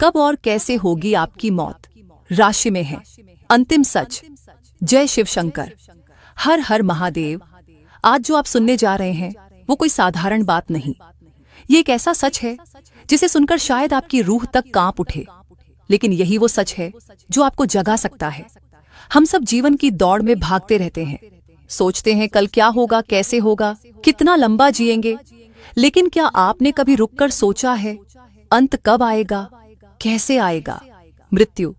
कब और कैसे होगी आपकी मौत, राशि में है अंतिम सच। जय शिव शंकर, हर हर महादेव। आज जो आप सुनने जा रहे हैं वो कोई साधारण बात नहीं। ये एक ऐसा सच है जिसे सुनकर शायद आपकी रूह तक कांप उठे, लेकिन यही वो सच है जो आपको जगा सकता है। हम सब जीवन की दौड़ में भागते रहते हैं, सोचते हैं कल क्या होगा, कैसे होगा, कितना लंबा जिएंगे। लेकिन क्या आपने कभी रुककर सोचा है अंत कब आएगा, कैसे आएगा? मृत्यु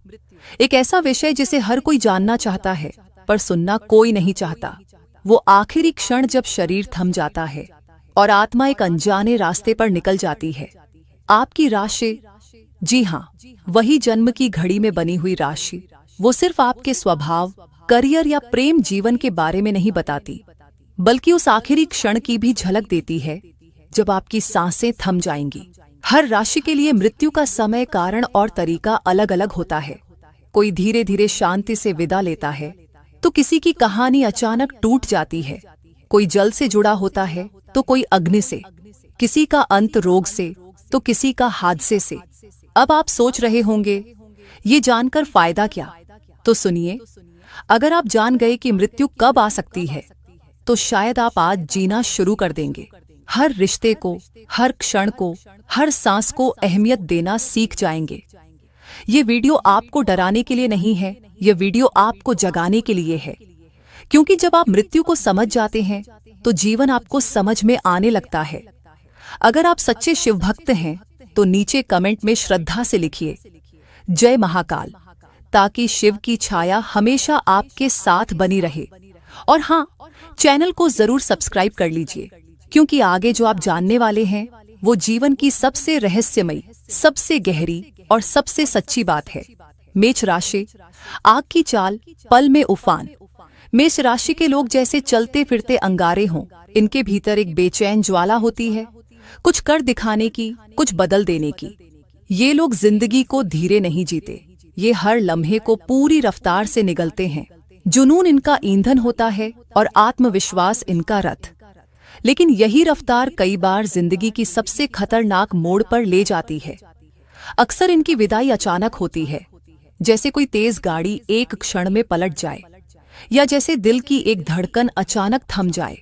एक ऐसा विषय जिसे हर कोई जानना चाहता है, पर सुनना कोई नहीं चाहता। वो आखिरी क्षण जब शरीर थम जाता है और आत्मा एक अनजाने रास्ते पर निकल जाती है। आपकी राशि, जी हाँ, वही जन्म की घड़ी में बनी हुई राशि, वो सिर्फ आपके स्वभाव, करियर या प्रेम जीवन के बारे में नहीं बताती, बल्कि उस आखिरी क्षण की भी झलक देती है जब आपकी सांसें थम जाएंगी। हर राशि के लिए मृत्यु का समय, कारण और तरीका अलग अलग होता है। कोई धीरे धीरे शांति से विदा लेता है, तो किसी की कहानी अचानक टूट जाती है। कोई जल से जुड़ा होता है तो कोई अग्नि से, किसी का अंत रोग से तो किसी का हादसे से। अब आप सोच रहे होंगे ये जानकर फायदा क्या? तो सुनिए, अगर आप जान गए कि मृत्यु कब आ सकती है, तो शायद आप आज जीना शुरू कर देंगे। हर रिश्ते को, हर क्षण को, हर सांस को अहमियत देना सीख जाएंगे। ये वीडियो आपको डराने के लिए नहीं है, ये वीडियो आपको जगाने के लिए है। क्योंकि जब आप मृत्यु को समझ जाते हैं तो जीवन आपको समझ में आने लगता है। अगर आप सच्चे शिव भक्त हैं तो नीचे कमेंट में श्रद्धा से लिखिए जय महाकाल, ताकि शिव की छाया हमेशा आपके साथ बनी रहे। और हाँ, चैनल को जरूर सब्सक्राइब कर लीजिए, क्योंकि आगे जो आप जानने वाले हैं वो जीवन की सबसे रहस्यमयी, सबसे गहरी और सबसे सच्ची बात है। मेष राशि, आग की चाल, पल में उफान। मेष राशि के लोग जैसे चलते फिरते अंगारे हों। इनके भीतर एक बेचैन ज्वाला होती है, कुछ कर दिखाने की, कुछ बदल देने की। ये लोग जिंदगी को धीरे नहीं जीते, ये हर लम्हे को पूरी रफ्तार से निगलते हैं। जुनून इनका ईंधन होता है और आत्मविश्वास इनका रथ। लेकिन यही रफ्तार कई बार जिंदगी की सबसे खतरनाक मोड़ पर ले जाती है। अक्सर इनकी विदाई अचानक होती है, जैसे कोई तेज गाड़ी एक क्षण में पलट जाए, या जैसे दिल की एक धड़कन अचानक थम जाए।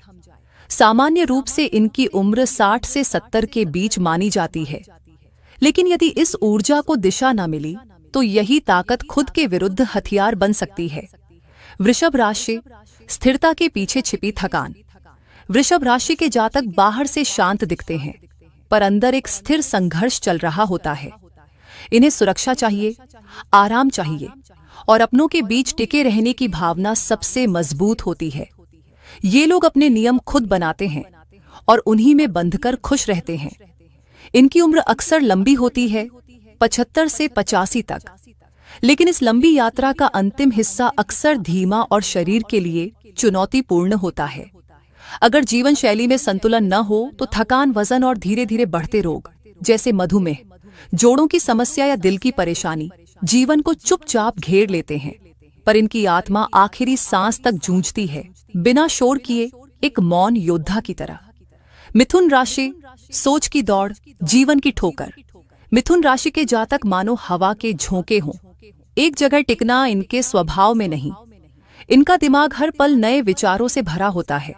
सामान्य रूप से इनकी उम्र 60 से 70 के बीच मानी जाती है। लेकिन यदि इस ऊर्जा को दिशा न मिली तो यही ताकत खुद के विरुद्ध हथियार बन सकती है। वृषभ राशि, स्थिरता के पीछे छिपी थकान। वृषभ राशि के जातक बाहर से शांत दिखते हैं, पर अंदर एक स्थिर संघर्ष चल रहा होता है। इन्हें सुरक्षा चाहिए, आराम चाहिए, और अपनों के बीच टिके रहने की भावना सबसे मजबूत होती है। ये लोग अपने नियम खुद बनाते हैं और उन्हीं में बंधकर खुश रहते हैं। इनकी उम्र अक्सर लंबी होती है, 75 से 85 तक। लेकिन इस लंबी यात्रा का अंतिम हिस्सा अक्सर धीमा और शरीर के लिए चुनौतीपूर्ण होता है। अगर जीवन शैली में संतुलन न हो तो थकान, वजन और धीरे धीरे बढ़ते रोग जैसे मधुमेह, जोड़ों की समस्या या दिल की परेशानी जीवन को चुपचाप घेर लेते हैं। पर इनकी आत्मा आखिरी सांस तक जूझती है, बिना शोर किए, एक मौन योद्धा की तरह। मिथुन राशि, सोच की दौड़, जीवन की ठोकर। मिथुन राशि के जातक मानो हवा के झोंके हों। एक जगह टिकना इनके स्वभाव में नहीं। इनका दिमाग हर पल नए विचारों से भरा होता है,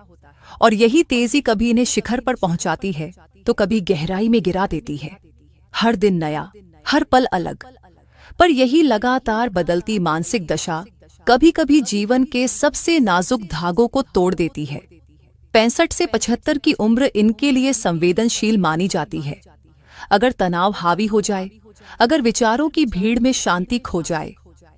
और यही तेजी कभी इन्हें शिखर पर पहुंचाती है तो कभी गहराई में गिरा देती है। हर दिन नया, हर पल अलग। पर यही लगातार बदलती मानसिक दशा कभी कभी जीवन के सबसे नाजुक धागों को तोड़ देती है। 65 से 75 की उम्र इनके लिए संवेदनशील मानी जाती है। अगर तनाव हावी हो जाए, अगर विचारों की भीड़ में शांति खो जाए,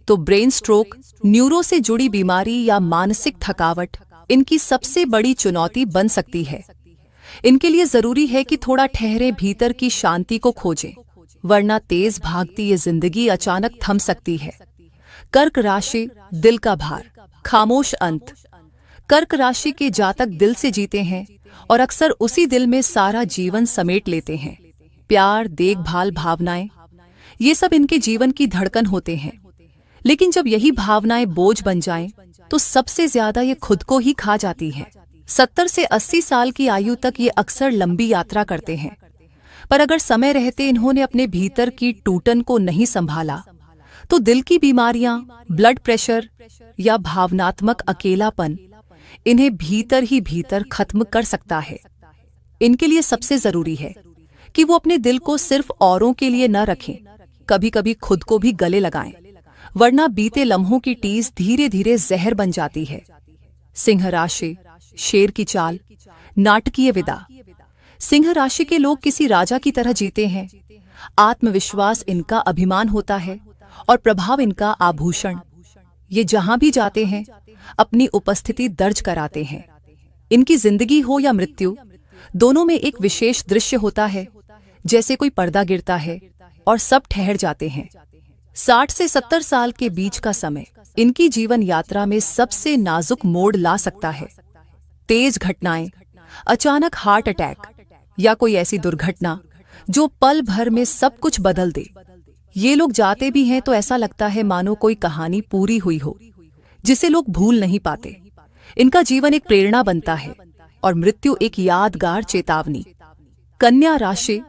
तो ब्रेन स्ट्रोक, न्यूरो से जुड़ी बीमारी या मानसिक थकावट इनकी सबसे बड़ी चुनौती बन सकती है। इनके लिए जरूरी है कि थोड़ा ठहरे, भीतर की शांति को खोजें, वरना तेज भागती ये जिंदगी अचानक थम सकती है। कर्क राशि, दिल का भार, खामोश अंत। कर्क राशि के जातक दिल से जीते हैं और अक्सर उसी दिल में सारा जीवन समेट लेते हैं। प्यार, देखभाल, भावनाएं, ये सब इनके जीवन की धड़कन होते हैं। लेकिन जब यही भावनाएं बोझ बन जाएं, तो सबसे ज्यादा ये खुद को ही खा जाती हैं। 70 से 80 साल की आयु तक ये अक्सर लंबी यात्रा करते हैं, पर अगर समय रहते इन्होंने अपने भीतर की टूटन को नहीं संभाला तो दिल की बीमारियां, ब्लड प्रेशर या भावनात्मक अकेलापन इन्हें भीतर ही भीतर खत्म कर सकता है। इनके लिए सबसे जरूरी है कि वो अपने दिल को सिर्फ औरों के लिए न रखें, कभी कभी खुद को भी गले लगाएं, वरना बीते लम्हों की टीस धीरे धीरे जहर बन जाती है। सिंह राशि, शेर की चाल, नाटकीय विदा। सिंह राशि के लोग किसी राजा की तरह जीते हैं। आत्मविश्वास इनका अभिमान होता है और प्रभाव इनका आभूषण। ये जहां भी जाते हैं अपनी उपस्थिति दर्ज कराते हैं। इनकी जिंदगी हो या मृत्यु, दोनों में एक विशेष दृश्य होता है, जैसे कोई पर्दा गिरता है और सब ठहर जाते हैं। 60 से 70 साल के बीच का समय इनकी जीवन यात्रा में सबसे नाजुक मोड़ ला सकता है। तेज घटनाएं, अचानक हार्ट अटैक या कोई ऐसी दुर्घटना जो पल भर में सब कुछ बदल दे। ये लोग जाते भी हैं तो ऐसा लगता है मानो कोई कहानी पूरी हुई हो, जिसे लोग भूल नहीं पाते। इनका जीवन एक प्रेरणा बनता है और मृत्यु एक यादगार चेतावनी। कन्या राशि,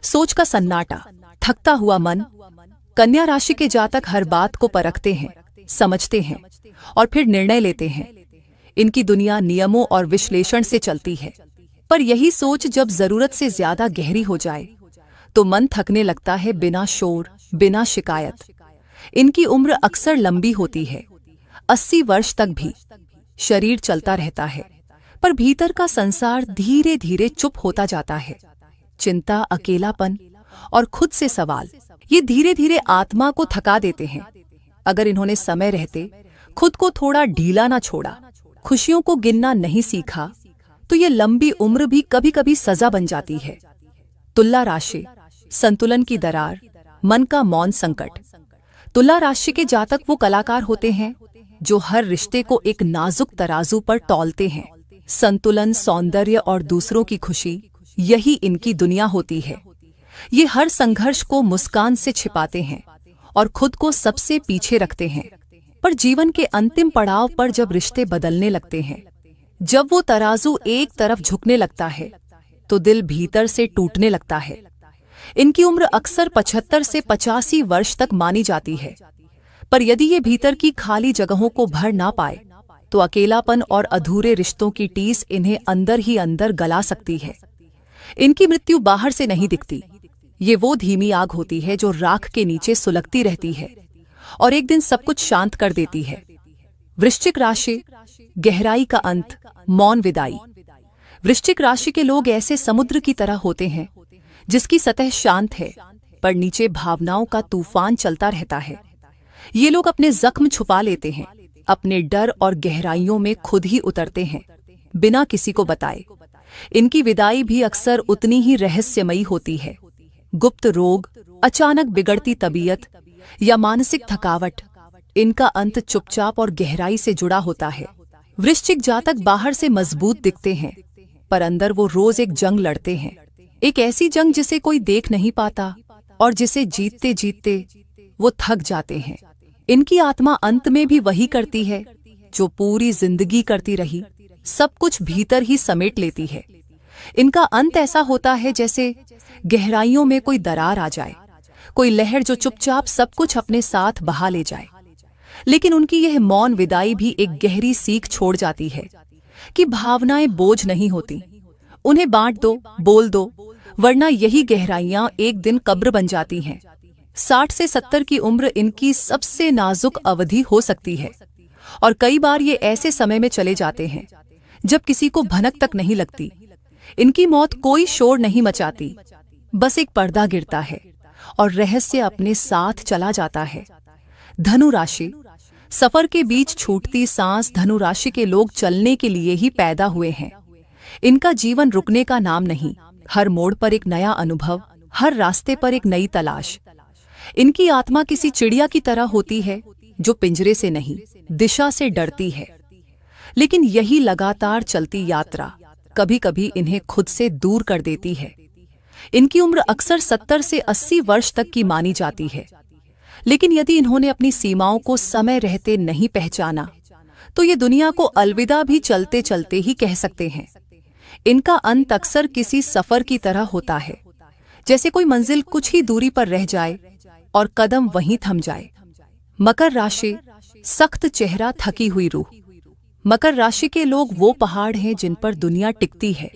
सोच का सन्नाटा, थकता हुआ मन। कन्या राशि के जातक हर बात को परखते हैं, समझते हैं और फिर निर्णय लेते हैं। इनकी दुनिया नियमों और विश्लेषण से चलती है, पर यही सोच जब जरूरत से ज्यादा गहरी हो जाए तो मन थकने लगता है, बिना शोर, बिना शिकायत। इनकी उम्र अक्सर लंबी होती है, 80 वर्ष तक भी। शरीर चलता रहता है पर भीतर का संसार धीरे धीरे चुप होता जाता है। चिंता, अकेलापन और खुद से सवाल, ये धीरे धीरे आत्मा को थका देते हैं। अगर इन्होंने समय रहते खुद को थोड़ा ढीला ना छोड़ा, खुशियों को गिनना नहीं सीखा, तो ये लंबी उम्र भी कभी कभी सजा बन जाती है। तुला राशि, संतुलन की दरार, मन का मौन संकट। तुला राशि के जातक वो कलाकार होते हैं जो हर रिश्ते को एक नाजुक तराजू पर तौलते हैं। संतुलन, सौंदर्य और दूसरों की खुशी, यही इनकी दुनिया होती है। ये हर संघर्ष को मुस्कान से छिपाते हैं और खुद को सबसे पीछे रखते हैं। पर जीवन के अंतिम पड़ाव पर जब रिश्ते बदलने लगते हैं, जब वो तराजू एक तरफ झुकने लगता है, तो दिल भीतर से टूटने लगता है। इनकी उम्र अक्सर 75 से 85 वर्ष तक मानी जाती है, पर यदि ये भीतर की खाली जगहों को भर ना पाए तो अकेलापन और अधूरे रिश्तों की टीस इन्हें अंदर ही अंदर गला सकती है। इनकी मृत्यु बाहर से नहीं दिखती। ये वो धीमी आग होती है जो राख के नीचे सुलगती रहती है और एक दिन सब कुछ शांत कर देती है। वृश्चिक राशि, गहराई का अंत, मौन विदाई। वृश्चिक राशि के लोग ऐसे समुद्र की तरह होते हैं जिसकी सतह शांत है पर नीचे भावनाओं का तूफान चलता रहता है। ये लोग अपने जख्म छुपा लेते हैं, अपने डर और गहराइयों में खुद ही उतरते हैं, बिना किसी को बताए। इनकी विदाई भी अक्सर उतनी ही रहस्यमयी होती है। गुप्त रोग, अचानक बिगड़ती तबीयत या मानसिक थकावट, इनका अंत चुपचाप और गहराई से जुड़ा होता है। वृश्चिक जातक बाहर से मजबूत दिखते हैं पर अंदर वो रोज एक जंग लड़ते हैं। एक ऐसी जंग जिसे कोई देख नहीं पाता और जिसे जीतते जीतते वो थक जाते हैं। इनकी आत्मा अंत में भी वही करती है जो पूरी जिंदगी करती रही, सब कुछ भीतर ही समेट लेती है। इनका अंत ऐसा होता है जैसे गहराइयों में कोई दरार आ जाए, कोई लहर जो चुपचाप सब कुछ अपने साथ बहा ले जाए। लेकिन उनकी यह मौन विदाई भी एक गहरी सीख छोड़ जाती है कि भावनाएं बोझ नहीं होती, उन्हें बांट दो, बोल दो, वरना यही गहराइयां एक दिन कब्र बन जाती हैं। 60 से 70 की उम्र इनकी सबसे नाजुक अवधि हो सकती है और कई बार ये ऐसे समय में चले जाते हैं जब किसी को भनक तक नहीं लगती। इनकी मौत कोई शोर नहीं मचाती, बस एक पर्दा गिरता है और रहस्य अपने साथ चला जाता है। धनु राशि, सफर के बीच छूटती सांस। धनु राशि के लोग चलने के लिए ही पैदा हुए हैं। इनका जीवन रुकने का नाम नहीं, हर मोड़ पर एक नया अनुभव, हर रास्ते पर एक नई तलाश। इनकी आत्मा किसी चिड़िया की तरह होती है जो पिंजरे से नहीं, दिशा से डरती है। लेकिन यही लगातार चलती यात्रा कभी कभी इन्हें खुद से दूर कर देती है। इनकी उम्र अक्सर 70 से 80 वर्ष तक की मानी जाती है, लेकिन यदि इन्होंने अपनी सीमाओं को समय रहते नहीं पहचाना तो ये दुनिया को अलविदा भी चलते चलते ही कह सकते हैं। इनका अंत अक्सर किसी सफर की तरह होता है जैसे कोई मंजिल कुछ ही दूरी पर रह जाए और कदम वहीं थम जाए। मकर राशि, सख्त चेहरा, थकी हुई रूह। मकर राशि के लोग वो पहाड़ हैं जिन पर दुनिया टिकती है।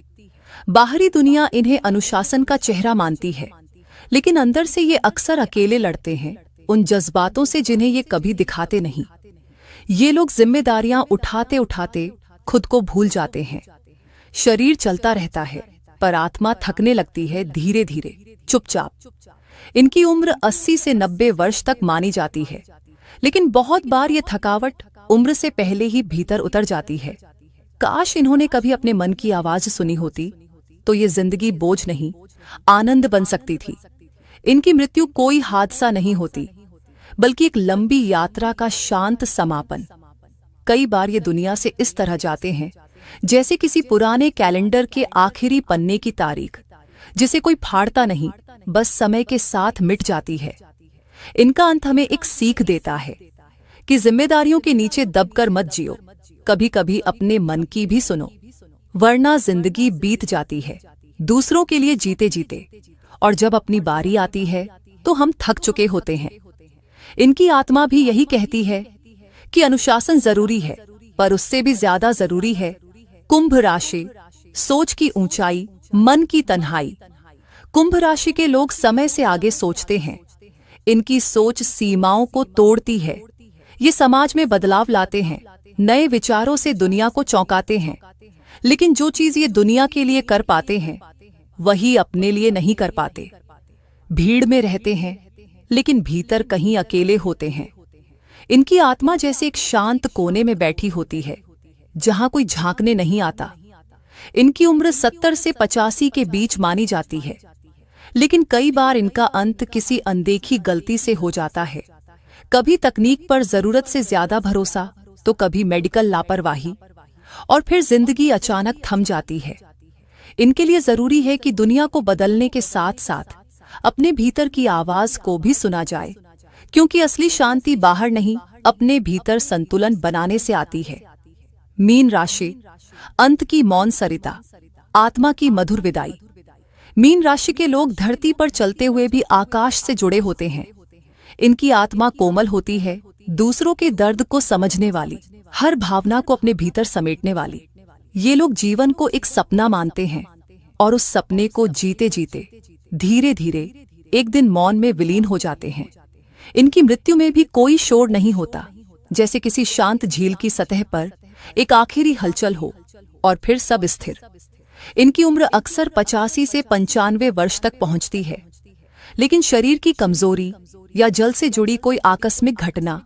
बाहरी दुनिया इन्हें अनुशासन का चेहरा मानती है, लेकिन अंदर से ये अक्सर अकेले लड़ते हैं उन जज्बातों से जिन्हें ये कभी दिखाते नहीं। ये लोग जिम्मेदारियां उठाते उठाते खुद को भूल जाते हैं। शरीर चलता रहता है पर आत्मा थकने लगती है, धीरे धीरे, चुपचाप। इनकी उम्र 80 से 90 वर्ष तक मानी जाती है, लेकिन बहुत बार ये थकावट उम्र से पहले ही भीतर उतर जाती है। काश इन्होंने कभी अपने मन की आवाज सुनी होती तो ये जिंदगी बोझ नहीं, आनंद बन सकती थी। इनकी मृत्यु कोई हादसा नहीं होती, बल्कि एक लंबी यात्रा का शांत समापन। कई बार ये दुनिया से इस तरह जाते हैं जैसे किसी पुराने कैलेंडर के आखिरी पन्ने की तारीख, जिसे कोई फाड़ता नहीं, बस समय के साथ मिट जाती है। इनका अंत हमें एक सीख देता है कि जिम्मेदारियों के नीचे दबकर मत जियो, कभी कभी अपने मन की भी सुनो, वरना जिंदगी बीत जाती है दूसरों के लिए जीते जीते, और जब अपनी बारी आती है तो हम थक चुके होते हैं। इनकी आत्मा भी यही कहती है कि अनुशासन जरूरी है, पर उससे भी ज्यादा जरूरी है कुंभ राशि, सोच की ऊंचाई, मन की तन्हाई। कुंभ राशि के लोग समय से आगे सोचते हैं। इनकी सोच सीमाओं को तोड़ती है। ये समाज में बदलाव लाते हैं, नए विचारों से दुनिया को चौंकाते हैं, लेकिन जो चीज ये दुनिया के लिए कर पाते हैं वही अपने लिए नहीं कर पाते। भीड़ में रहते हैं लेकिन भीतर कहीं अकेले होते हैं। इनकी आत्मा जैसे एक शांत कोने में बैठी होती है, जहां कोई झांकने नहीं आता। इनकी उम्र 70 से 85 के बीच मानी जाती है, लेकिन कई बार इनका अंत किसी अनदेखी गलती से हो जाता है। कभी तकनीक पर जरूरत से ज्यादा भरोसा, तो कभी मेडिकल लापरवाही, और फिर जिंदगी अचानक थम जाती है। इनके लिए जरूरी है कि दुनिया को बदलने के साथ साथ अपने भीतर की आवाज को भी सुना जाए, क्योंकि असली शांति बाहर नहीं, अपने भीतर संतुलन बनाने से आती है। मीन राशि, अंत की मौन सरिता, आत्मा की मधुर विदाई। मीन राशि के लोग धरती पर चलते हुए भी आकाश से जुड़े होते हैं। इनकी आत्मा कोमल होती है, दूसरों के दर्द को समझने वाली, हर भावना को अपने भीतर समेटने वाली। ये लोग जीवन को एक सपना मानते हैं और उस सपने को जीते जीते धीरे धीरे एक दिन मौन में विलीन हो जाते हैं। इनकी मृत्यु में भी कोई शोर नहीं होता, जैसे किसी शांत झील की सतह पर एक आखिरी हलचल हो और फिर सब स्थिर। इनकी उम्र अक्सर 85 से 95 वर्ष तक पहुंचती है, लेकिन शरीर की कमजोरी या जल से जुड़ी कोई आकस्मिक घटना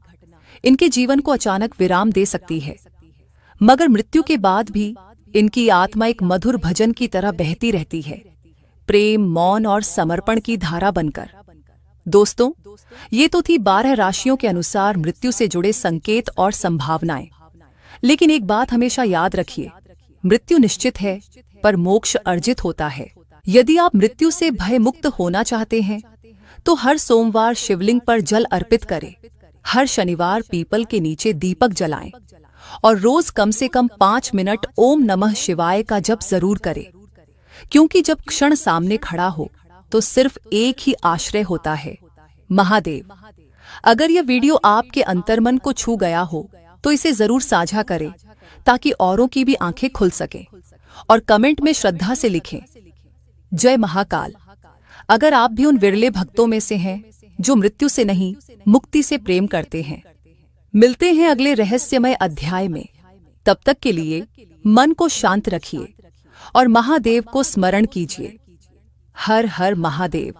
इनके जीवन को अचानक विराम दे सकती है। मगर मृत्यु के बाद भी इनकी आत्मा एक मधुर भजन की तरह बहती रहती है, प्रेम, मौन और समर्पण की धारा बनकर। दोस्तों, ये तो थी 12 राशियों के अनुसार मृत्यु से जुड़े संकेत और संभावनाएं। लेकिन एक बात हमेशा याद रखिए, मृत्यु निश्चित है पर मोक्ष अर्जित होता है। यदि आप मृत्यु से भय मुक्त होना चाहते हैं तो हर सोमवार शिवलिंग पर जल अर्पित करें, हर शनिवार पीपल के नीचे दीपक जलाएं और रोज कम से कम 5 मिनट ओम नमः शिवाय का जप जरूर करें, क्योंकि जब क्षण सामने खड़ा हो तो सिर्फ एक ही आश्रय होता है, महादेव। अगर यह वीडियो आपके अंतर्मन को छू गया हो तो इसे जरूर साझा करें ताकि औरों की भी आंखें खुल सकें, और कमेंट में श्रद्धा से लिखें, जय महाकाल। अगर आप भी उन विरले भक्तों में से हैं जो मृत्यु से नहीं, मुक्ति से प्रेम करते हैं। मिलते हैं अगले रहस्यमय अध्याय में। तब तक के लिए मन को शांत रखिए और महादेव को स्मरण कीजिए। हर हर महादेव।